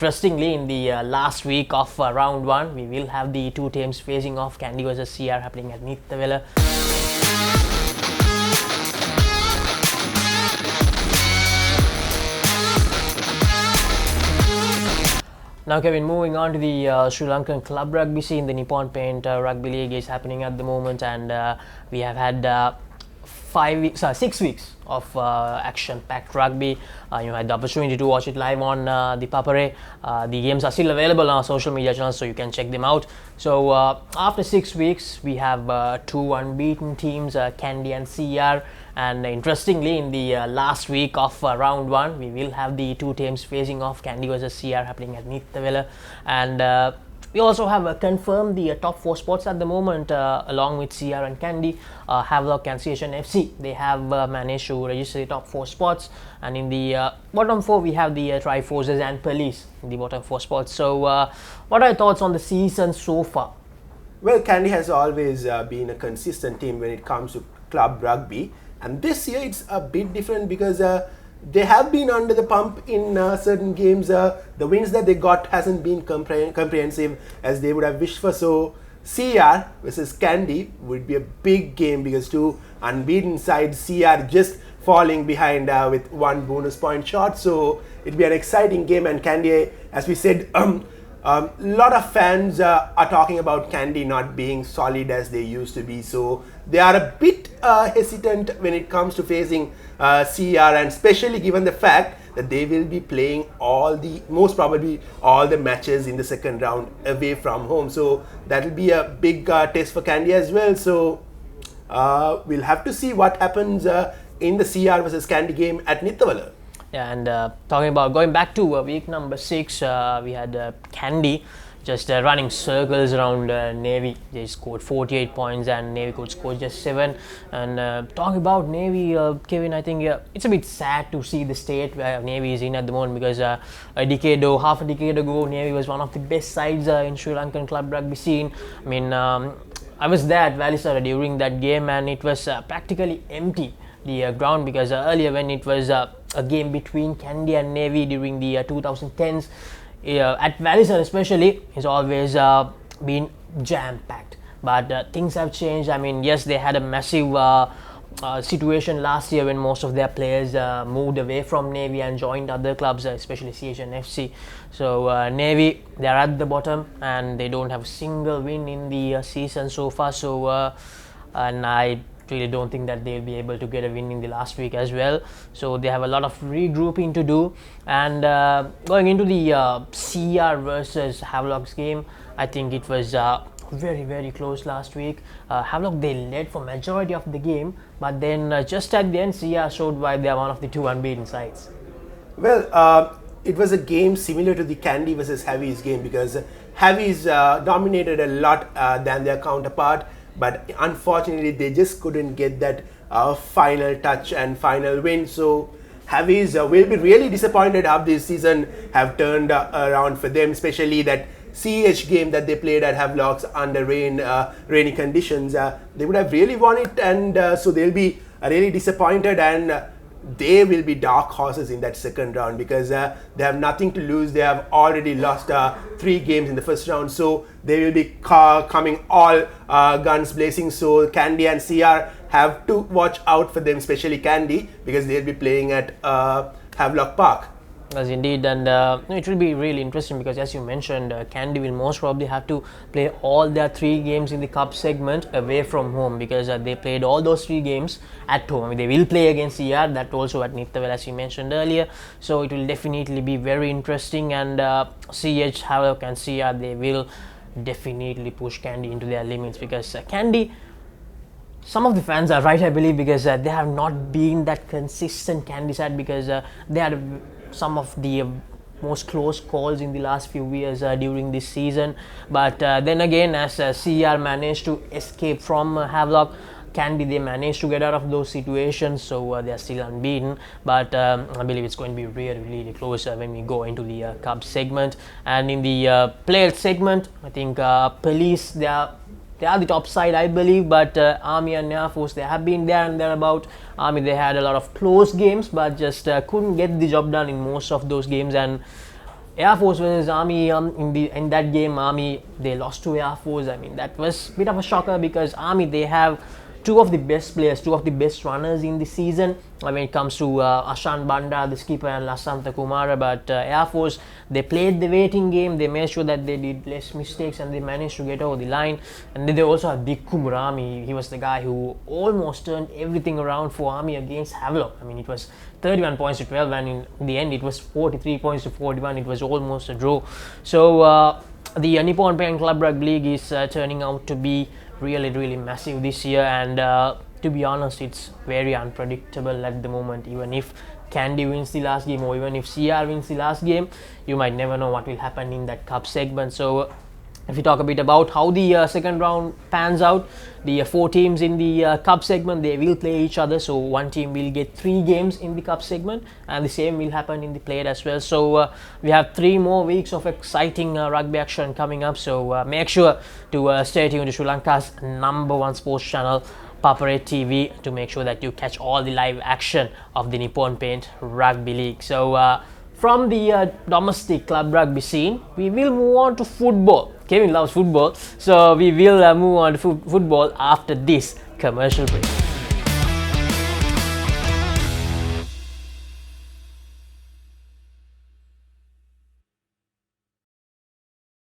Interestingly, in the last week of round 1, we will have the two teams facing off. Kandy vs CR happening at Nittavela. Now, Kevin, moving on to the Sri Lankan club rugby scene, the Nippon Paint Rugby League is happening at the moment, and we have had 6 weeks of action-packed rugby. You had the opportunity to watch it live on the Papare. The games are still available on our social media channels, so you can check them out. So after 6 weeks, we have two unbeaten teams, Kandy and CR. And interestingly, in the last week of round 1, we will have the two teams facing off, Kandy vs CR happening at Nittavela. And we also have confirmed the top 4 spots at the moment, along with CR and Kandy. Havelock and CHN FC, they have managed to register the top 4 spots. And in the bottom 4, we have the Triforces and Police in the bottom 4 spots. So, what are your thoughts on the season so far? Well, Kandy has always been a consistent team when it comes to club rugby. And this year, it's a bit different because they have been under the pump in certain games. The wins that they got hasn't been comprehensive as they would have wished for. So CR versus Kandy would be a big game because two unbeaten sides, CR just falling behind with 1 bonus point shot. So it'd be an exciting game. And Kandy, as we said, a lot of fans are talking about Kandy not being solid as they used to be, so they are a bit hesitant when it comes to facing CR, and especially given the fact that they will be playing most probably all the matches in the second round away from home. So that will be a big test for Kandy as well. So we'll have to see what happens in the CR versus Kandy game at Nittavela. Yeah, and talking about going back to week number 6, we had Kandy just running circles around Navy. They scored 48 points and Navy could score just 7. And talking about Navy, Kevin, I think it's a bit sad to see the state where Navy is in at the moment, because half a decade ago, Navy was one of the best sides in Sri Lankan club rugby scene. I mean, I was there at Valisara during that game, and it was practically empty, the ground, because earlier when it was a game between Kandy and Navy during the 2010s, at Valisar especially, it's always been jam-packed. But things have changed. I mean, yes, they had a massive situation last year when most of their players moved away from Navy and joined other clubs, especially CHN FC. So Navy, they're at the bottom and they don't have a single win in the season so far. So and I really don't think that they'll be able to get a win in the last week as well. So they have a lot of regrouping to do. And going into the CR versus Havelock's game, I think it was very close last week. Havelock, they led for majority of the game, but then just at the end, CR showed why they are one of the 2 unbeaten sides. Well, it was a game similar to the Kandy versus Havi's game, because Havi's dominated a lot than their counterpart, but unfortunately they just couldn't get that final touch and final win. So Havi's will be really disappointed how this season have turned around for them, especially that CH game that they played at Havelock's under rainy conditions. They would have really won it, and so they'll be really disappointed, and they will be dark horses in that second round because they have nothing to lose. They have already lost 3 games in the first round, so they will be coming all guns blazing. So Kandy and CR have to watch out for them, especially Kandy, because they'll be playing at Havelock Park. Yes, indeed, and it will be really interesting because, as you mentioned, Kandy will most probably have to play all their 3 games in the cup segment away from home, because they played all those 3 games at home. I mean, they will play against CR, that also at Nittavela, as you mentioned earlier. So it will definitely be very interesting, and CH, Havelock and CR, they will definitely push Kandy into their limits, because Kandy, some of the fans are right, I believe, because they have not been that consistent Kandy side, because they had some of the most close calls in the last few years during this season. But then again, as CR managed to escape from Havelock, Kandy, they managed to get out of those situations, so they are still unbeaten. But I believe it's going to be really close when we go into the Cup segment. And in the player segment, I think Police, they are the top side, I believe, but Army and Air Force, they have been there and thereabout. Army, they had a lot of close games, but just couldn't get the job done in most of those games. And Air Force versus Army, in that game, Army they lost to Air Force. I mean, that was a bit of a shocker because Army, they have two of the best players, two of the best runners in the season when it comes to Ashan Banda, the skipper, and Lasantha Kumara. But Air Force, they played the waiting game. They made sure that they did less mistakes and they managed to get over the line. And then they also have Dikku Murami. He was the guy who almost turned everything around for Army against Havelock. I mean, it was 31 points to 12, and in the end it was 43 points to 41. It was almost a draw. So the Nippon Pen Club Rugby League is turning out to be really massive this year, and to be honest, it's very unpredictable at the moment. Even if Kandy wins the last game, or even if CR wins the last game, you might never know what will happen in that cup segment. So if we talk a bit about how the second round pans out, the 4 teams in the cup segment, they will play each other. So one team will get 3 games in the cup segment, and the same will happen in the plate as well. So we have 3 more weeks of exciting rugby action coming up. So make sure to stay tuned to Sri Lanka's #1 sports channel, Papare TV, to make sure that you catch all the live action of the Nippon Paint Rugby League. So from the domestic club rugby scene, we will move on to football. Kevin loves football, so we will move on to football after this commercial break.